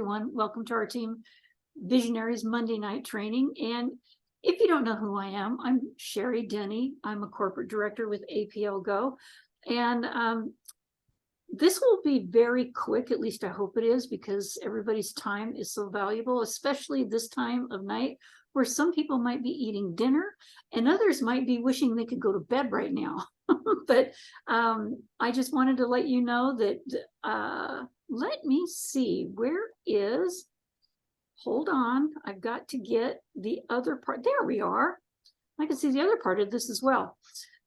everyone. Welcome to our team, Visionaries Monday night training. And if you don't know who I am, I'm Sherry Denny. I'm a corporate director with APLGO. And this will be very quick, at least I hope it is, because everybody's time is so valuable, especially this time of night where some people might be eating dinner and others might be wishing they could go to bed right now. But I just wanted to let you know that, let me see, where is, hold on, I've got to get the other part. There we are. I can see the other part of this as well.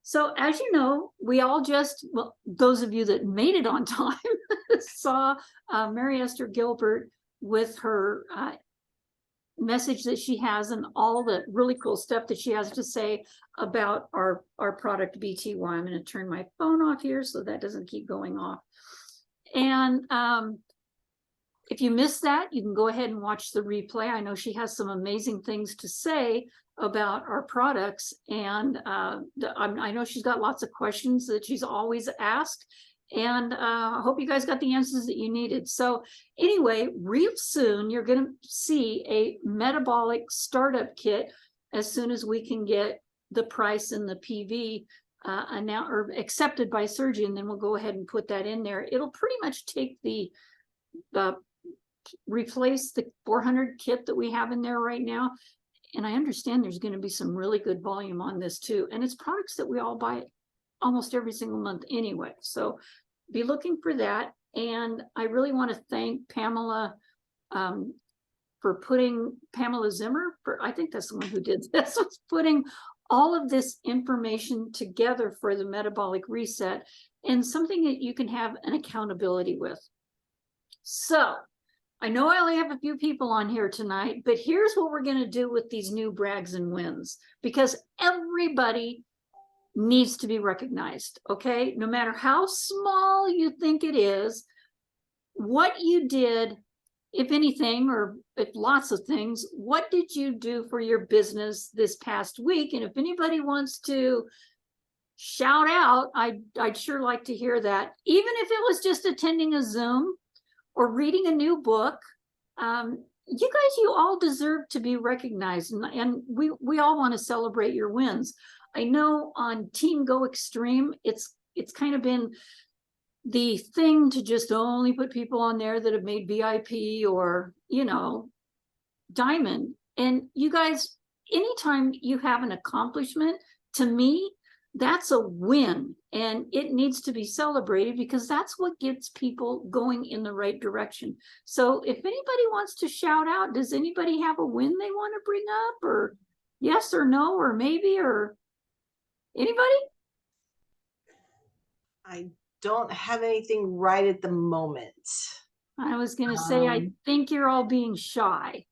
So as you know, we all just, well, those of you that made it on time saw Mary Esther Gilbert with her message that she has and all the really cool stuff that she has to say about our product BTY. I'm going to turn my phone off here so that doesn't keep going off. And if you missed that, you can go ahead and watch the replay. I know she has some amazing things to say about our products, and I know she's got lots of questions that she's always asked, and I hope you guys got the answers that you needed. So anyway, real soon you're going to see a metabolic startup kit as soon as we can get the price and the PV announced or accepted by surgeon. Then we'll go ahead and put that in there. It'll pretty much take the replace the 400 kit that we have in there right now. And I understand there's going to be some really good volume on this too. And it's products that we all buy almost every single month anyway. So be looking for that. And I really want to thank Pamela for putting, Pamela Zimmer, I think that's the one who did this, was putting all of this information together for the metabolic reset and something that you can have an accountability with. So I know I only have a few people on here tonight, but here's what we're going to do with these new brags and wins, because everybody needs to be recognized, okay? No matter how small you think it is, what you did, if anything, or if lots of things, what did you do for your business this past week? And if anybody wants to shout out, I'd sure like to hear that. Even if it was just attending a Zoom or reading a new book, you guys, you all deserve to be recognized, and we all want to celebrate your wins. I know on Team Go Extreme, it's kind of been the thing to just only put people on there that have made VIP or, you know, Diamond. And you guys, anytime you have an accomplishment, to me, that's a win, and it needs to be celebrated because that's what gets people going in the right direction. So if anybody wants to shout out, does anybody have a win they want to bring up, or yes or no, or maybe, or anybody? I don't have anything right at the moment. I was going to say, I think you're all being shy.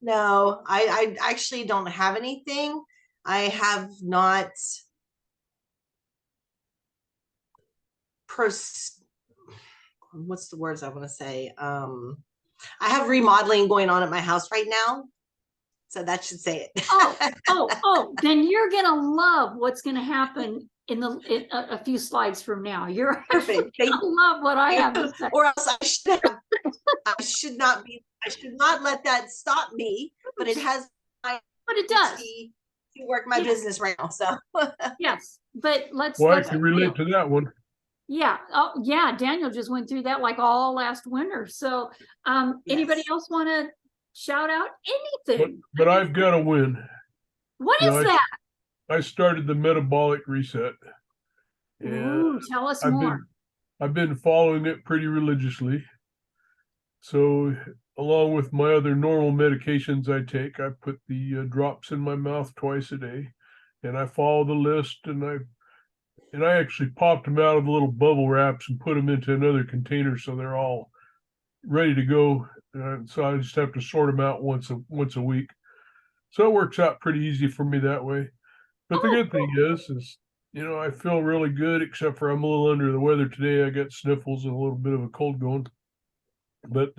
No, I actually don't have anything. I have not what's the words I want to say? I have remodeling going on at my house right now, so that should say it. oh, then you're gonna love what's gonna happen in a few slides from now. You're perfect. Gonna love what I have to say. Or else I should not let that stop me, but it has. But it does. To work my business right now, so yes. But let's. Well, I can relate to that one. Yeah. Oh, yeah. Daniel just went through that like all last winter. So, anybody else want to shout out anything? But I've got a win. What is that? I started the metabolic reset. Ooh, tell us more. I've been following it pretty religiously. So, along with my other normal medications I take, I put the drops in my mouth twice a day, and I follow the list, and I actually popped them out of the little bubble wraps and put them into another container so they're all ready to go. So I just have to sort them out once a week. So it works out pretty easy for me that way. But the good thing is, you know, I feel really good, except for I'm a little under the weather today. I got sniffles and a little bit of a cold going. But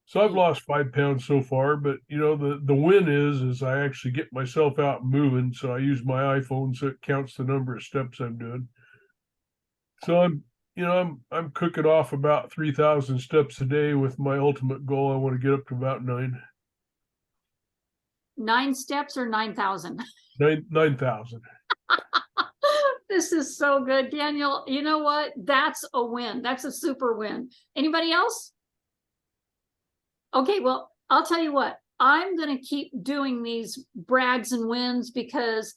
so I've lost 5 pounds so far, but you know, the win is I actually get myself out and moving. So I use my iPhone so it counts the number of steps I'm doing. So I'm I'm cooking off about 3,000 steps a day with my ultimate goal. I want to get up to about 9 steps or 9,000? 9,000. This is so good, Daniel. You know what? That's a win. That's a super win. Anybody else? Okay, well, I'll tell you what. I'm going to keep doing these brags and wins because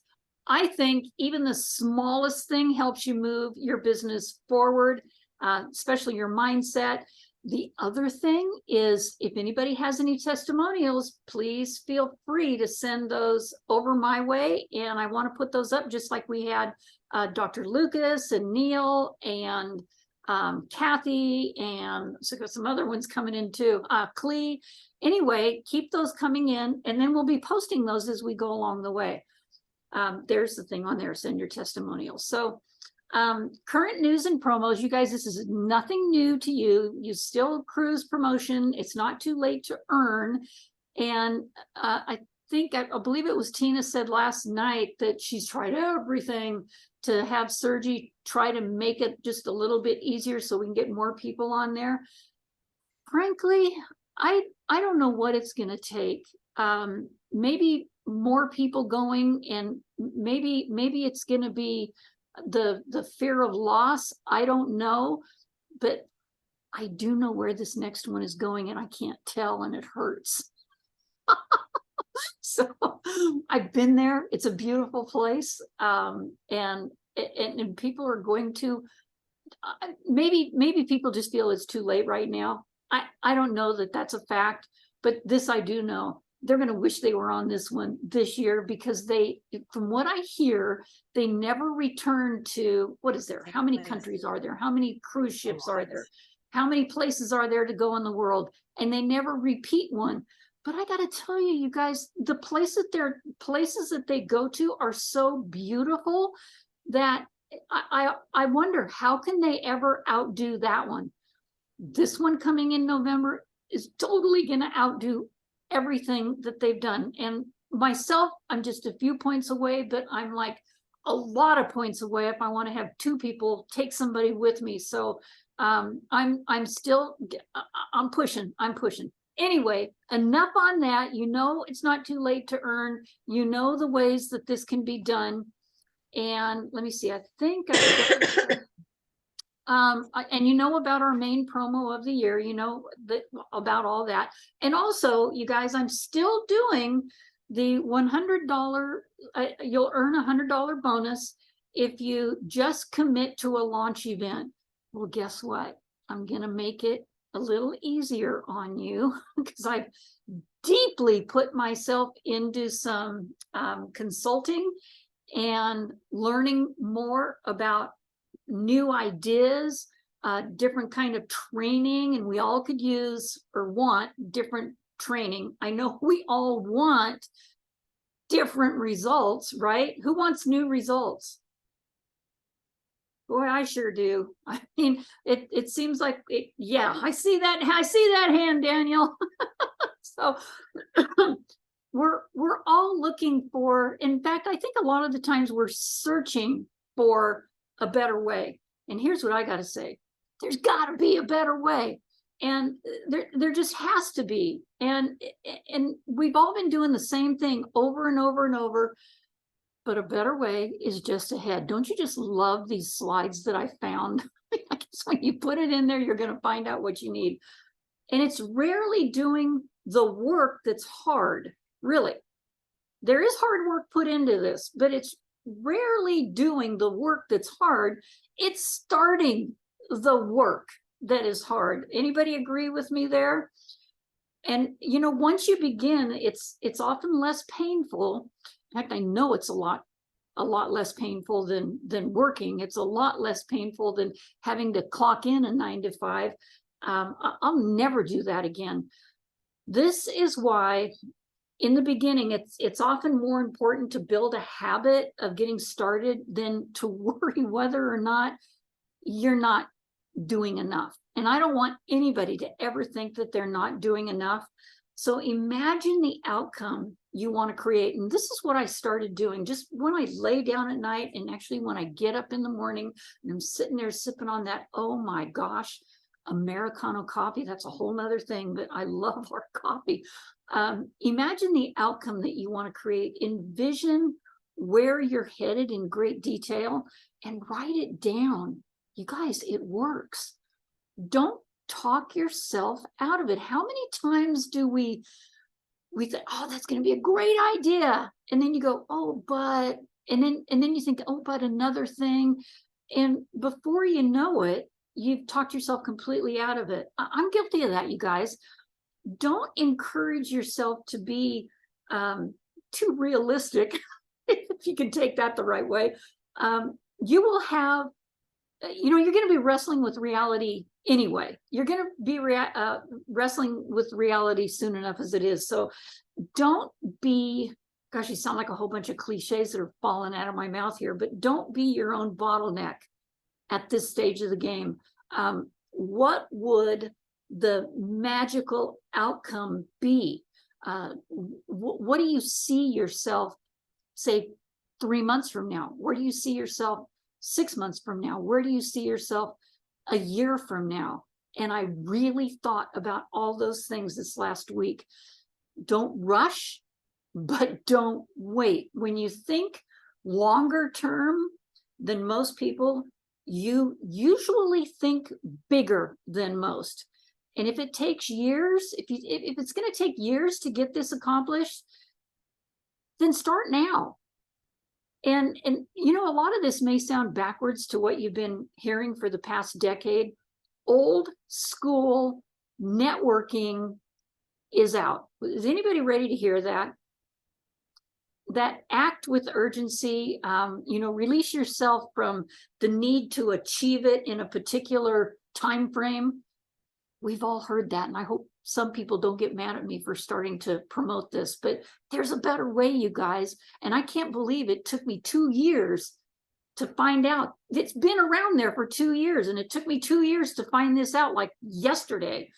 I think even the smallest thing helps you move your business forward, especially your mindset. The other thing is, if anybody has any testimonials, please feel free to send those over my way. And I want to put those up just like we had Dr. Lucas and Neil and Kathy, and so got some other ones coming in too, Clee. Anyway, keep those coming in, and then we'll be posting those as we go along the way. There's the thing on there, send your testimonials. So current news and promos, you guys, this is nothing new to you. You still cruise promotion. It's not too late to earn. And I believe it was Tina said last night that she's tried everything to have Sergi try to make it just a little bit easier so we can get more people on there. Frankly, I don't know what it's going to take. Maybe more people going, and maybe it's going to be the fear of loss. I don't know, but I do know where this next one is going, and I can't tell, and it hurts. So I've been there. It's a beautiful place, and people are going to maybe people just feel it's too late right now. I don't know that that's a fact, but this I do know. They're going to wish they were on this one this year, because from what I hear, they never return to, what is there? How many countries are there? How many cruise ships are there? How many places are there to go in the world? And they never repeat one. But I got to tell you, you guys, the places that they go to are so beautiful that I wonder, how can they ever outdo that one? This one coming in November is totally going to outdo everything that they've done. And myself, I'm just a few points away, but I'm like a lot of points away if I want to have 2 people take somebody with me. So I'm pushing. Anyway, enough on that. You know, it's not too late to earn. You know the ways that this can be done. And let me see, I think and you know about our main promo of the year, you know about all that. And also, you guys, I'm still doing the $100, you'll earn a $100 bonus if you just commit to a launch event. Well, guess what? I'm going to make it a little easier on you, because I've deeply put myself into some consulting and learning more about new ideas, different kind of training, and we all could use or want different training. I know we all want different results, right? Who wants new results? Boy, I sure do. I mean, it seems like yeah, I see that hand, Daniel. So we're all looking for, in fact, I think a lot of the times we're searching for a better way. And here's what I got to say. There's got to be a better way. And there just has to be. And we've all been doing the same thing over and over and over, but a better way is just ahead. Don't you just love these slides that I found? I guess when you put it in there, you're going to find out what you need. And it's rarely doing the work that's hard, really. There is hard work put into this, but it's rarely doing the work that's hard. It's starting the work that is hard. Anybody agree with me there? And you know, once you begin, it's often less painful. In fact, I know it's a lot less painful than working. It's a lot less painful than having to clock in a 9 to 5. I'll never do that again. This is why in the beginning, it's often more important to build a habit of getting started than to worry whether or not you're not doing enough. And I don't want anybody to ever think that they're not doing enough. So imagine the outcome you want to create. And this is what I started doing just when I lay down at night, and actually when I get up in the morning and I'm sitting there sipping on that, oh my gosh, Americano coffee. That's a whole nother thing, but I love our coffee. Imagine the outcome that you want to create. Envision where you're headed in great detail and write it down. You guys, it works. Don't talk yourself out of it. How many times do we think, oh, that's going to be a great idea, and then you go, oh, but, and then you think, oh, but another thing, and before you know it, you've talked yourself completely out of it. I'm guilty of that, you guys. Don't encourage yourself to be too realistic, if you can take that the right way. You will have, you're going to be wrestling with reality anyway. You're going to be wrestling with reality soon enough as it is. So don't be, gosh, you sound like a whole bunch of cliches that are falling out of my mouth here, but don't be your own bottleneck at this stage of the game. What would the magical outcome be? What do you see yourself, say, 3 months from now? Where do you see yourself 6 months from now? Where do you see yourself a year from now? And I really thought about all those things this last week. Don't rush, but don't wait. When you think longer term than most people, you usually think bigger than most. And if it takes years, if it's going to take years to get this accomplished, then start now. And a lot of this may sound backwards to what you've been hearing for the past decade. Old school networking is out. Is anybody ready to hear that? That act with urgency, release yourself from the need to achieve it in a particular time frame. We've all heard that, and I hope some people don't get mad at me for starting to promote this, but there's a better way, you guys. And I can't believe it took me 2 years to find out. It's been around there for 2 years, and it took me 2 years to find this out, like yesterday,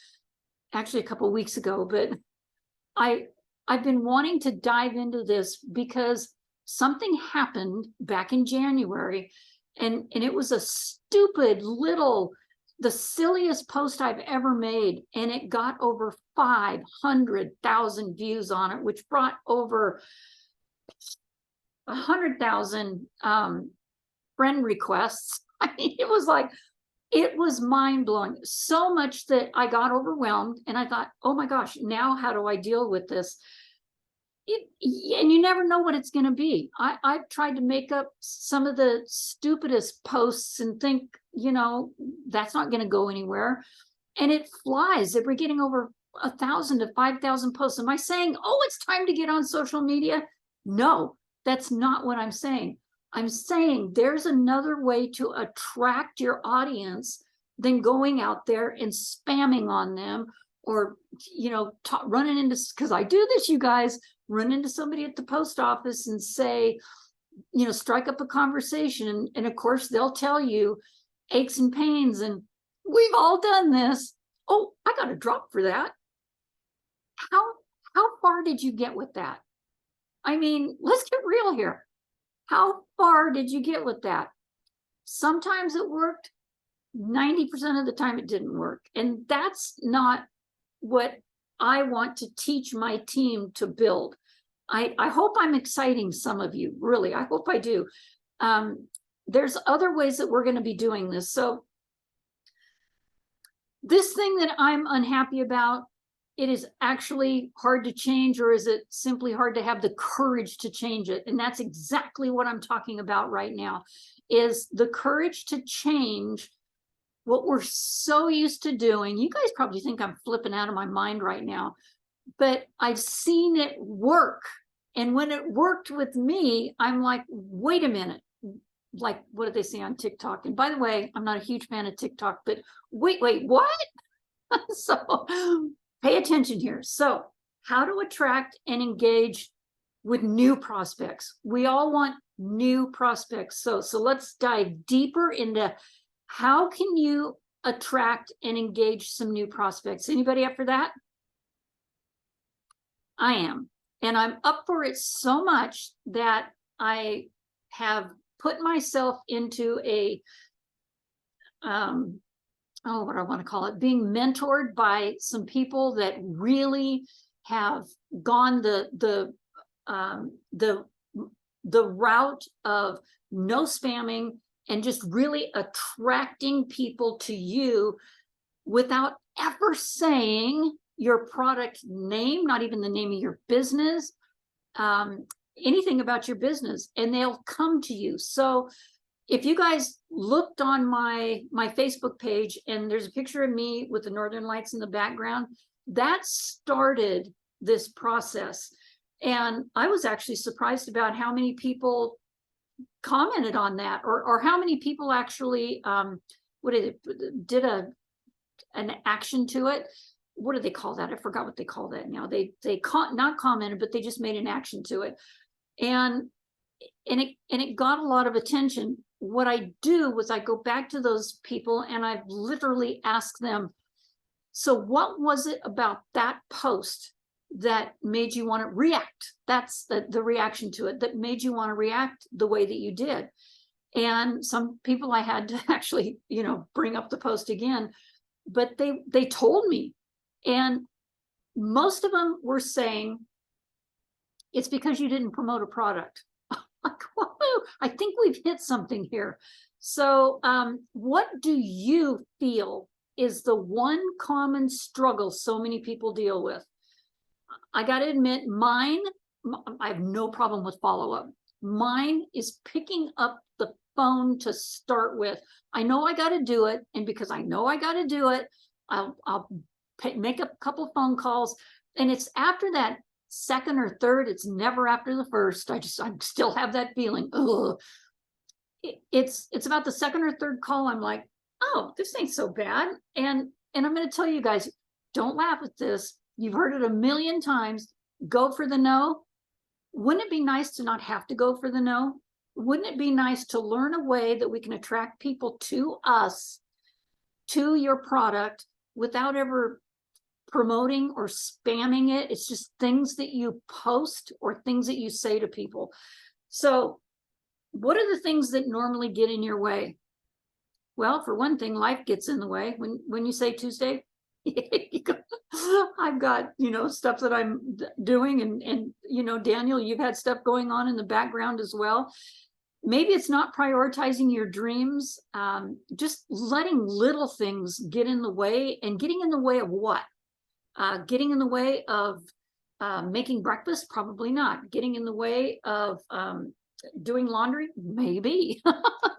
actually a couple of weeks ago. But I've been wanting to dive into this because something happened back in January, and it was a stupid little, the silliest post I've ever made, and it got over 500,000 views on it, which brought over 100,000 friend requests. I mean, it was mind-blowing, so much that I got overwhelmed, and I thought, oh my gosh, now how do I deal with this? And you never know what it's going to be. I've tried to make up some of the stupidest posts and think, that's not going to go anywhere. And it flies. If we're getting over 1,000 to 5,000 posts, am I saying, oh, it's time to get on social media? No, that's not what I'm saying. I'm saying there's another way to attract your audience than going out there and spamming on them, or, running into, because I do this, you guys, run into somebody at the post office and say, strike up a conversation. And of course, they'll tell you aches and pains, and we've all done this. Oh, I got a drop for that. How far did you get with that? I mean, let's get real here. How far did you get with that? Sometimes it worked. 90% of the time it didn't work. And that's not what I want to teach my team to build. I hope I'm exciting some of you, really. I hope I do. There's other ways that we're going to be doing this. So this thing that I'm unhappy about, it is actually hard to change, or is it simply hard to have the courage to change it? And that's exactly what I'm talking about right now, is the courage to change what we're so used to doing. You guys probably think I'm flipping out of my mind right now, but I've seen it work. And when it worked with me, I'm like, wait a minute. Like, what did they say on TikTok? And by the way, I'm not a huge fan of TikTok, but wait, what? So pay attention here. So how to attract and engage with new prospects. We all want new prospects. So let's dive deeper into how can you attract and engage some new prospects. Anybody up for that? I am. And I'm up for it so much that I have put myself into a, oh, what do I want to call it, being mentored by some people that really have gone the route of no spamming and just really attracting people to you without ever saying your product name, not even the name of your business, anything about your business, and they'll come to you. So if you guys looked on my Facebook page and there's a picture of me with the Northern Lights in the background, that started this process. And I was actually surprised about how many people commented on that, or how many people actually did an action to it. What do they call that? I forgot what they call that now. They not commented, but they just made an action to it. And it got a lot of attention. What I do was I go back to those people and I've literally asked them, so what was it about that post that made you want to react? That's the reaction to it that made you want to react the way that you did. And some people I had to actually, bring up the post again, but they told me, and most of them were saying it's because you didn't promote a product. Like, whoa, I think we've hit something here. So what do you feel is the one common struggle so many people deal with? I got to admit, mine, I have no problem with follow-up. Mine is picking up the phone to start with. I know I got to do it. And because I know I got to do it, I'll make a couple phone calls. And it's after that second or third, it's never after the first. I still have that feeling. Ugh. It's about the second or third call. I'm like, oh, this ain't so bad. And I'm going to tell you guys, don't laugh at this. You've heard it a million times. Go for the no. Wouldn't it be nice to not have to go for the no? Wouldn't it be nice to learn a way that we can attract people to us, to your product, without ever promoting or spamming it? It's just things that you post or things that you say to people. So what are the things that normally get in your way? Well, for one thing, life gets in the way. When you say Tuesday, I've got, stuff that I'm doing, and Daniel, you've had stuff going on in the background as well. Maybe it's not prioritizing your dreams, just letting little things get in the way. And getting in the way of what? Getting in the way of making breakfast? Probably not. Getting in the way of doing laundry? Maybe.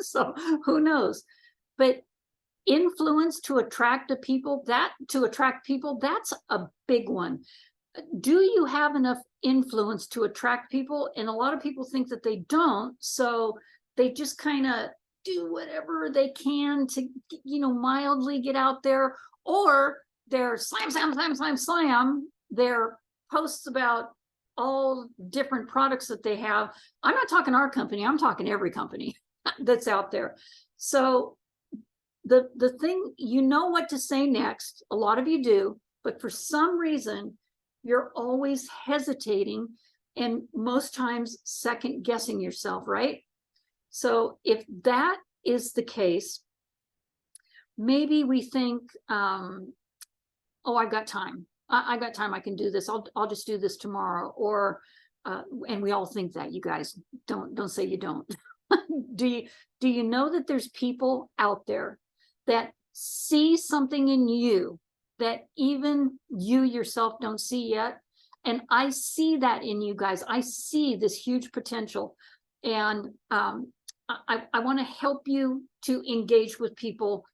So who knows? But influence to attract people, that's a big one. Do you have enough influence to attract people? And a lot of people think that they don't, so they just kind of do whatever they can to, mildly get out there, or they're slam their posts about all different products that they have. I'm not talking our company, I'm talking every company that's out there. So the thing, what to say next, a lot of you do, but for some reason, you're always hesitating and most times second guessing yourself, right? So if that is the case, maybe we think, oh, I've got time. I got time. I can do this. I'll just do this tomorrow. Or, and we all think that. You guys don't say you don't. Do you know that there's people out there that see something in you that even you yourself don't see yet? And I see that in you guys. I see this huge potential, and I want to help you to engage with people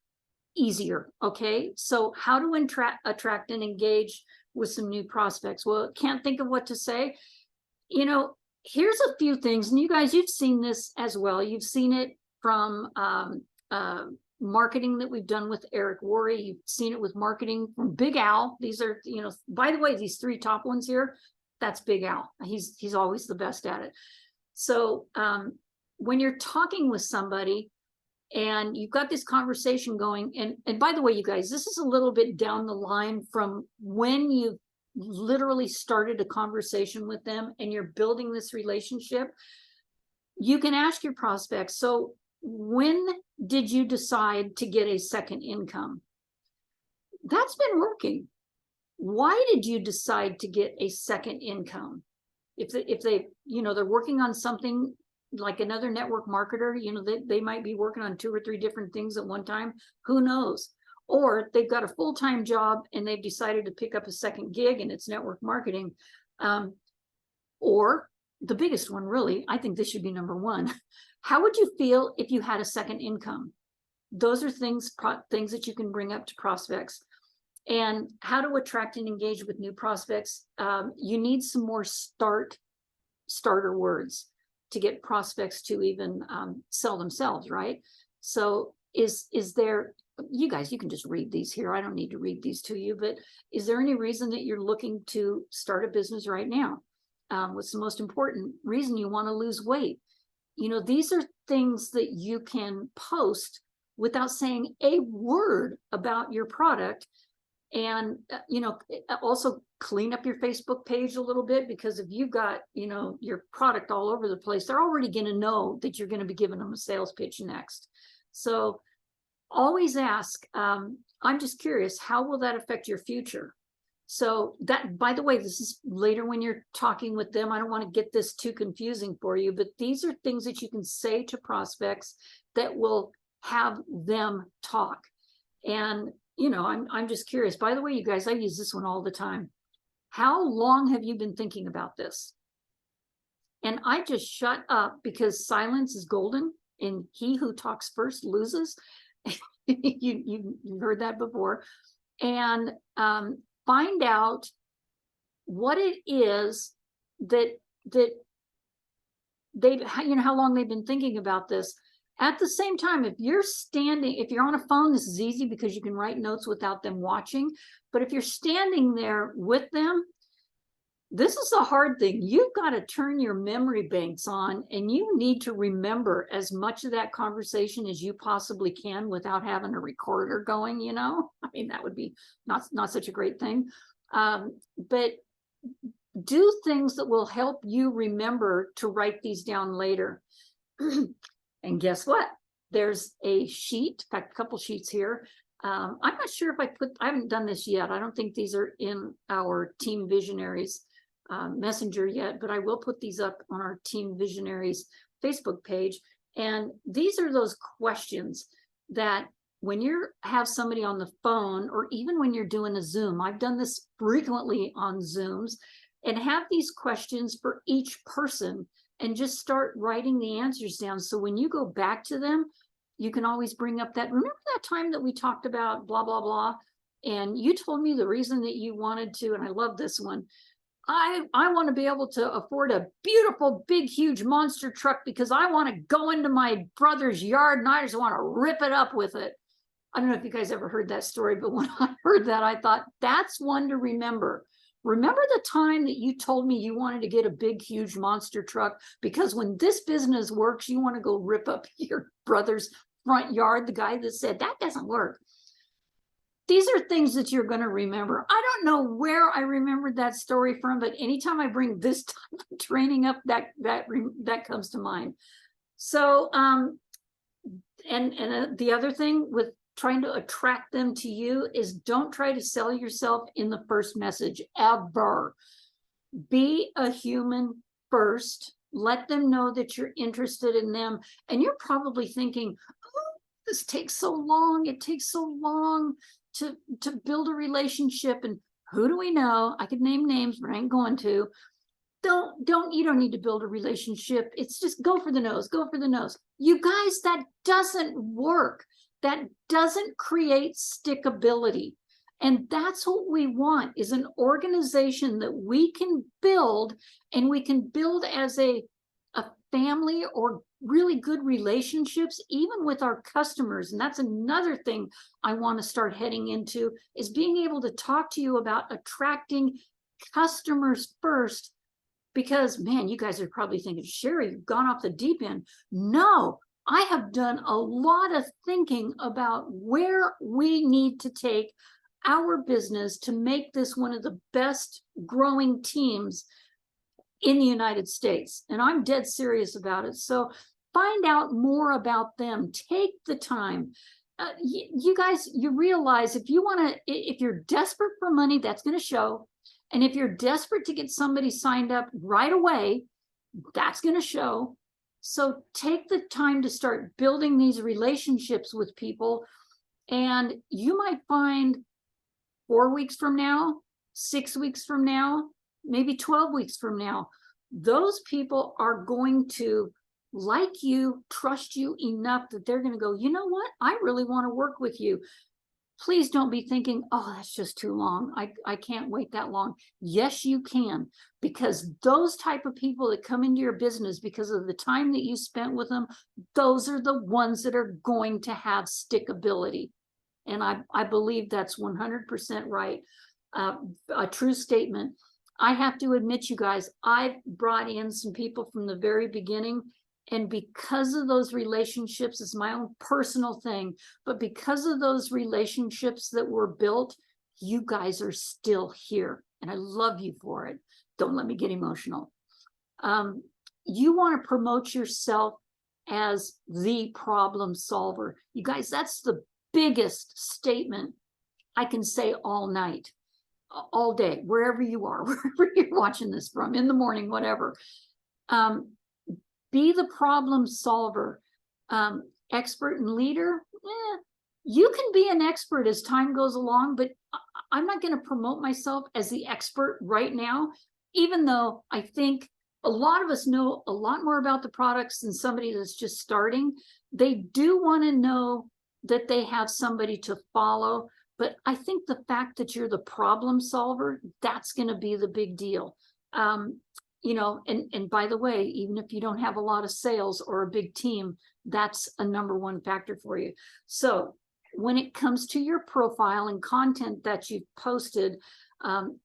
easier. Okay, so how to attract and engage with some new prospects? Well, can't think of what to say. Here's a few things, and you guys, you've seen this as well. You've seen it from marketing that we've done with Eric Worre. You've seen it with marketing from Big Al. These are, by the way, these three top ones here, that's Big Al. He's always the best at it. So when you're talking with somebody and you've got this conversation going, and by the way, you guys, this is a little bit down the line from when you've literally started a conversation with them and you're building this relationship, you can ask your prospects, so when did you decide to get a second income? That's been working. Why did you decide to get a second income? If they, you know, they're working on something like another network marketer, you know, they might be working on 2 or 3 different things at one time. Who knows? Or they've got a full-time job and they've decided to pick up a second gig and it's network marketing. Or the biggest one, really, I think this should be number 1. How would you feel if you had a second income? Those are things that you can bring up to prospects. And how to attract and engage with new prospects. You need some more starter words to get prospects to even sell themselves, right? So is there, you guys, you can just read these here. I don't need to read these to you, but is there any reason that you're looking to start a business right now? What's the most important reason you want to lose weight? You know, these are things that you can post without saying a word about your product. And, you know, also clean up your Facebook page a little bit, because if you've got, you know, your product all over the place, they're already going to know that you're going to be giving them a sales pitch next. So always ask, I'm just curious, how will that affect your future? So that, by the way, this is later when you're talking with them. I don't want to get this too confusing for you, but these are things that you can say to prospects that will have them talk. And you know, I'm just curious. By the way, you guys, I use this one all the time. How long have you been thinking about this? And I just shut up, because silence is golden and he who talks first loses. you heard that before. And find out what it is that they, you know, how long they've been thinking about this. At the same time, if you're on a phone, this is easy because you can write notes without them watching. But if you're standing there with them, this is the hard thing. You've got to turn your memory banks on, and you need to remember as much of that conversation as you possibly can without having a recorder going, you know? I mean, that would be not such a great thing. But do things that will help you remember to write these down later. And guess what? There's a sheet, in fact, a couple sheets here. I'm not sure if I haven't done this yet. I don't think these are in our Team Visionaries messenger yet, but I will put these up on our Team Visionaries Facebook page. And these are those questions that when you have somebody on the phone, or even when you're doing a Zoom, I've done this frequently on Zooms, and have these questions for each person and just start writing the answers down. So when you go back to them, you can always bring up that, remember that time that we talked about blah, blah, blah, and you told me the reason that you wanted to, and I love this one. I want to be able to afford a beautiful, big, huge monster truck because I want to go into my brother's yard and I just want to rip it up with it. I don't know if you guys ever heard that story, but when I heard that, I thought that's one to remember. Remember the time that you told me you wanted to get a big, huge monster truck because when this business works, you want to go rip up your brother's front yard, the guy that said that doesn't work. These are things that you're going to remember. I don't know where I remembered that story from, but anytime I bring this type of training up, that comes to mind. So, and the other thing with trying to attract them to you is don't try to sell yourself in the first message ever. Be a human first. Let them know that you're interested in them. And you're probably thinking, oh, this takes so long. It takes so long to build a relationship. And who do we know? I could name names, but I ain't going to. You don't need to build a relationship. It's just go for the nose, go for the nose. You guys, that doesn't work. That doesn't create stickability. And that's what we want, is an organization that we can build, and we can build as a family or really good relationships, even with our customers. And that's another thing I want to start heading into, is being able to talk to you about attracting customers first. Because, man, you guys are probably thinking, Sherry, you've gone off the deep end. No, I have done a lot of thinking about where we need to take our business to make this one of the best growing teams in the United States. And I'm dead serious about it. So find out more about them. Take the time. You guys, you realize if you want to, if you're desperate for money, that's going to show. And if you're desperate to get somebody signed up right away, that's going to show. So take the time to start building these relationships with people. And you might find 4 weeks from now, 6 weeks from now, maybe 12 weeks from now, those people are going to like you, trust you enough that they're going to go, you know what? I really want to work with you. Please don't be thinking, oh, that's just too long. I can't wait that long. Yes, you can, because those type of people that come into your business because of the time that you spent with them, those are the ones that are going to have stickability. And I believe that's 100% right. A true statement. I have to admit, you guys, I've brought in some people from the very beginning, and because of those relationships, it's my own personal thing, but because of those relationships that were built, you guys are still here, and I love you for it. Don't let me get emotional. You want to promote yourself as the problem solver. You guys, that's the biggest statement I can say all night, all day, wherever you are, wherever you're watching this from, in the morning, whatever. Be the problem solver. Expert and leader, you can be an expert as time goes along, but I'm not going to promote myself as the expert right now, even though I think a lot of us know a lot more about the products than somebody that's just starting. They do want to know that they have somebody to follow, but I think the fact that you're the problem solver, that's going to be the big deal. You know, and by the way, even if you don't have a lot of sales or a big team, that's a #1 factor for you. So when it comes to your profile and content that you've posted,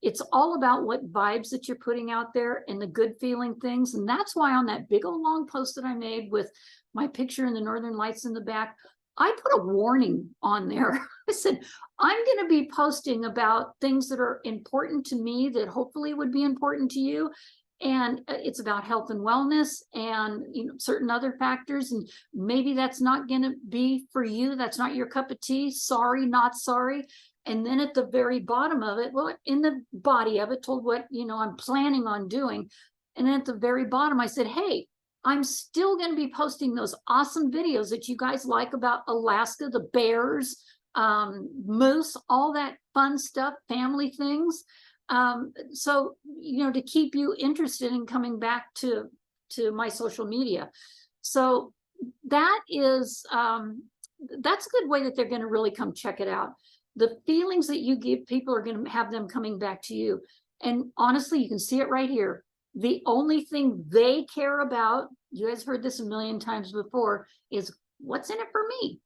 it's all about what vibes that you're putting out there and the good feeling things. And that's why on that big old long post that I made with my picture and the Northern Lights in the back, I put a warning on there. I said, I'm going to be posting about things that are important to me that hopefully would be important to you. And it's about health and wellness and, you know, certain other factors. And maybe that's not going to be for you. That's not your cup of tea. Sorry, not sorry. And then at the very bottom of it, well, in the body of it, told what, you know, I'm planning on doing. And then at the very bottom, I said, hey, I'm still going to be posting those awesome videos that you guys like about Alaska, the bears, moose, all that fun stuff, family things. So, you know, to keep you interested in coming back to my social media. So that is, that's a good way that they're going to really come check it out. The feelings that you give people are going to have them coming back to you. And honestly, you can see it right here. The only thing they care about, you guys heard this a million times before, is what's in it for me?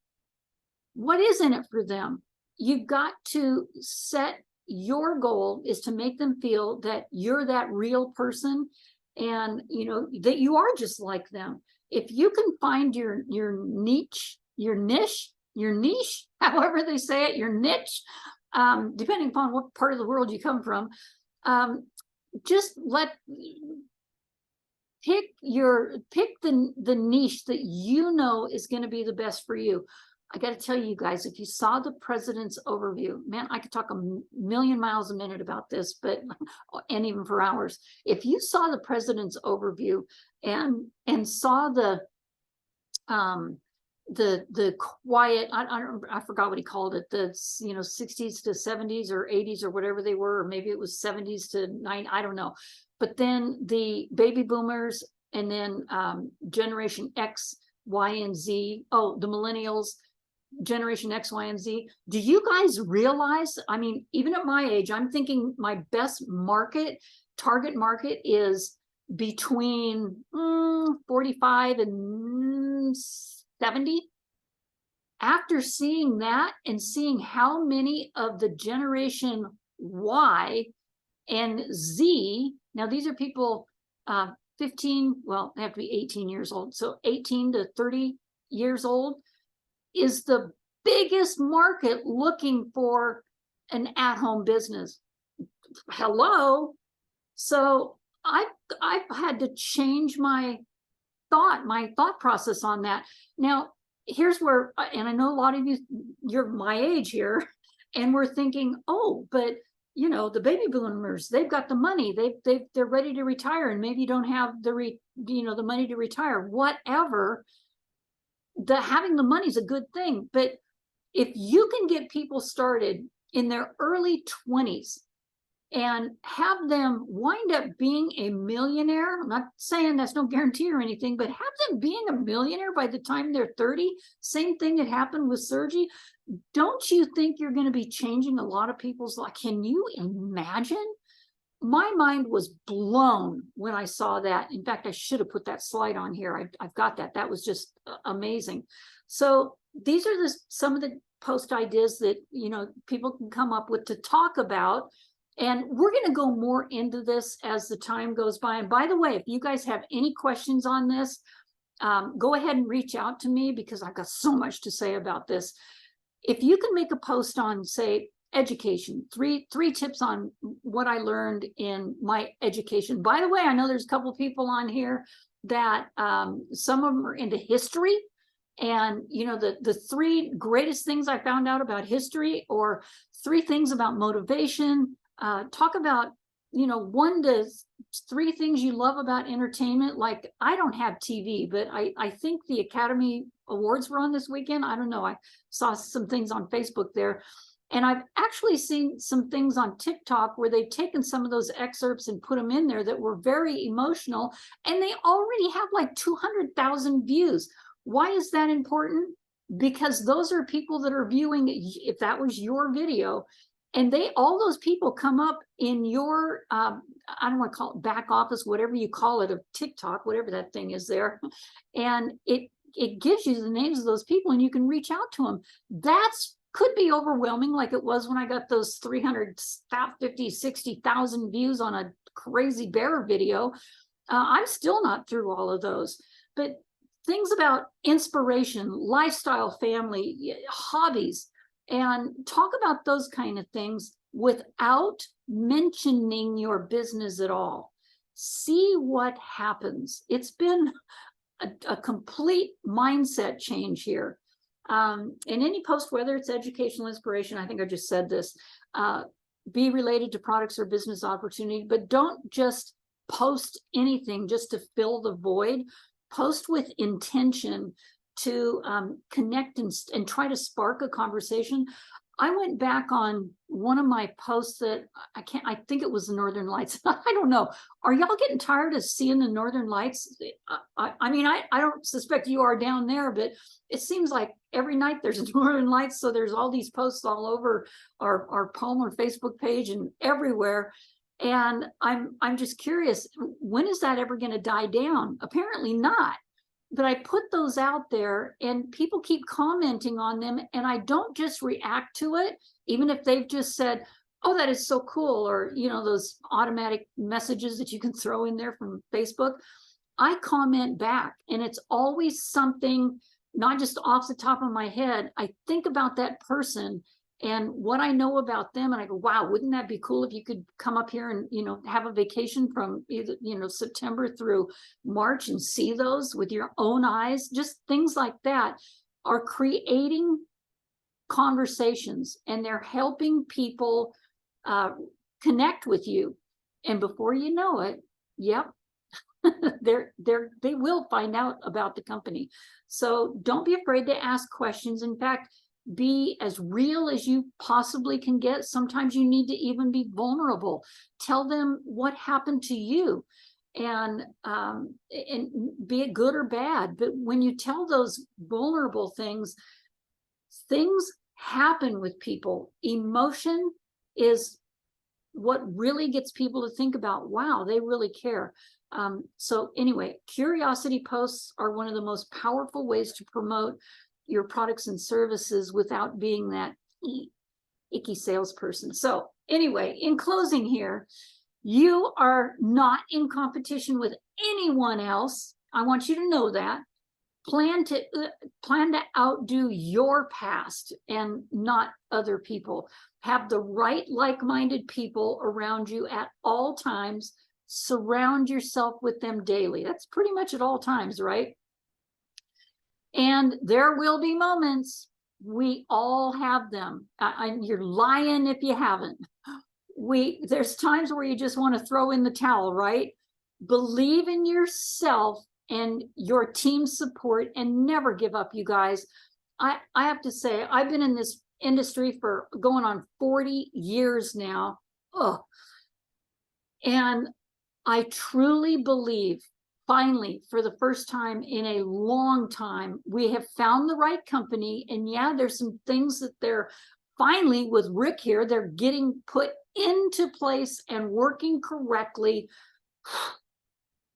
What is in it for them? You've got to set, your goal is to make them feel that you're that real person and, you know, that you are just like them. If you can find your niche, however they say it, your niche, depending upon what part of the world you come from, just pick the niche that you know is going to be the best for you. I got to tell you guys, if you saw the president's overview, man, I could talk a million miles a minute about this, but, and even for hours. If you saw the president's overview and saw the quiet, I forgot what he called it, the, you know, 60s to 70s or 80s or whatever they were, or maybe it was 70s to 90, I don't know. But then the baby boomers, and then Generation X, Y, and Z, oh, the millennials, Generation X, Y, and Z. Do you guys realize, I mean, even at my age, I'm thinking my best target market is between 45 and 70. After seeing that and seeing how many of the Generation Y and Z, now these are people 15, well, they have to be 18 years old. So 18 to 30 years old is the biggest market looking for an at-home business. Hello. So I've had to change my thought process on that. Now, here's where, and I know a lot of you, you're my age here, and we're thinking, oh, but you know, the baby boomers, they've got the money, they're ready to retire, and maybe you don't have the the money to retire. Whatever. Having the money is a good thing, but if you can get people started in their early 20s and have them wind up being a millionaire, I'm not saying that's no guarantee or anything, but have them being a millionaire by the time they're 30, same thing that happened with Sergi. Don't you think you're going to be changing a lot of people's life? Can you imagine? My mind was blown when I saw that. In fact, I should have put that slide on here. I've got that. That was just amazing. So these are some of the post ideas that, you know, people can come up with to talk about. And we're going to go more into this as the time goes by. And by the way, if you guys have any questions on this, go ahead and reach out to me, because I've got so much to say about this. If you can make a post on, say, education, three tips on what I learned in my education. By the way, I know there's a couple people on here that some of them are into history, and you know, the 3 greatest things I found out about history, or 3 things about motivation. Talk about, you know, 1 to 3 things you love about entertainment. Like, I don't have TV, but I think the Academy Awards were on this weekend. I don't know, I saw some things on Facebook there. And I've actually seen some things on TikTok where they've taken some of those excerpts and put them in there that were very emotional, and they already have like 200,000 views. Why is that important? Because those are people that are viewing, if that was your video, and all those people come up in your, I don't want to call it back office, whatever you call it, of TikTok, whatever that thing is there. And it gives you the names of those people, and you can reach out to them. That's could be overwhelming, like it was when I got those 350, 60,000 views on a crazy bear video. I'm still not through all of those, but things about inspiration, lifestyle, family, hobbies, and talk about those kind of things without mentioning your business at all. See what happens. It's been a complete mindset change here. In any post, whether it's educational inspiration, I think I just said this, be related to products or business opportunity, but don't just post anything just to fill the void. Post with intention to connect and try to spark a conversation. I went back on one of my posts that I think it was the Northern Lights. I don't know. Are y'all getting tired of seeing the Northern Lights? I mean, I don't suspect you are down there, but it seems like every night there's Northern Lights. So there's all these posts all over our Palmer Facebook page and everywhere. And I'm just curious, when is that ever going to die down? Apparently not. But I put those out there, and people keep commenting on them, and I don't just react to it, even if they've just said, oh, that is so cool, or, you know, those automatic messages that you can throw in there from Facebook. I comment back, and it's always something, not just off the top of my head. I think about that person and what I know about them, and I go, wow, wouldn't that be cool if you could come up here and, you know, have a vacation from either, you know, September through March and see those with your own eyes. Just things like that are creating conversations, and they're helping people connect with you. And before you know it, yep, they will find out about the company. So don't be afraid to ask questions. In fact, be as real as you possibly can get. Sometimes you need to even be vulnerable. Tell them what happened to you, and be it good or bad. But when you tell those vulnerable things happen with people. Emotion is what really gets people to think about, wow, they really care. So anyway, curiosity posts are one of the most powerful ways to promote your products and services without being that icky salesperson. So anyway, in closing here, you are not in competition with anyone else. I want you to know that. Plan to outdo your past and not other people. Have the right like-minded people around you at all times. Surround yourself with them daily. That's pretty much at all times, right? And there will be moments, we all have them. You're lying if you haven't. There's times where you just want to throw in the towel, right? Believe in yourself and your team support and never give up, you guys. I have to say, I've been in this industry for going on 40 years now. Oh, and I truly believe, finally, for the first time in a long time, we have found the right company. And yeah, there's some things that they're finally, with Rick here, they're getting put into place and working correctly.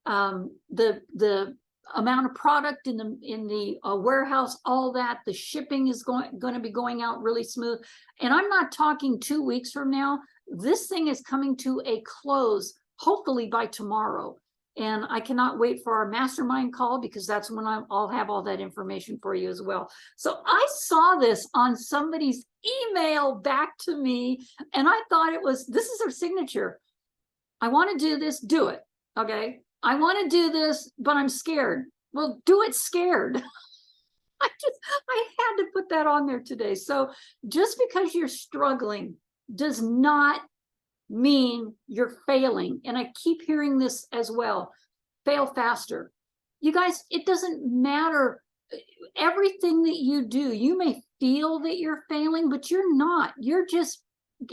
The amount of product in the warehouse, all that, the shipping is going to be going out really smooth. And I'm not talking 2 weeks from now. This thing is coming to a close, hopefully by tomorrow. And I cannot wait for our mastermind call, because that's when I'll have all that information for you as well. So I saw this on somebody's email back to me, and I thought this is her signature. I want to do this, do it. Okay. I want to do this, but I'm scared. Well, do it scared. I had to put that on there today. So just because you're struggling does not mean you're failing. And I keep hearing this as well. Fail faster. You guys, it doesn't matter. Everything that you do, you may feel that you're failing, but you're not. You're just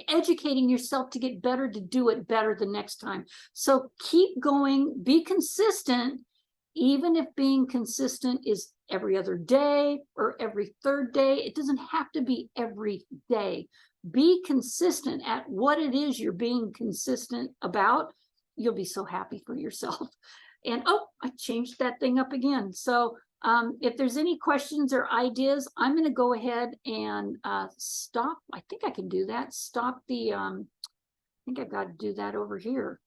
educating yourself to get better, to do it better the next time. So keep going, be consistent, even if being consistent is every other day or every third day. It doesn't have to be every day. Be consistent at what it is you're being consistent about. You'll be so happy for yourself. And oh, I changed that thing up again. So if there's any questions or ideas, I'm going to go ahead and stop. I think I can do that. Stop the, I think I've got to do that over here.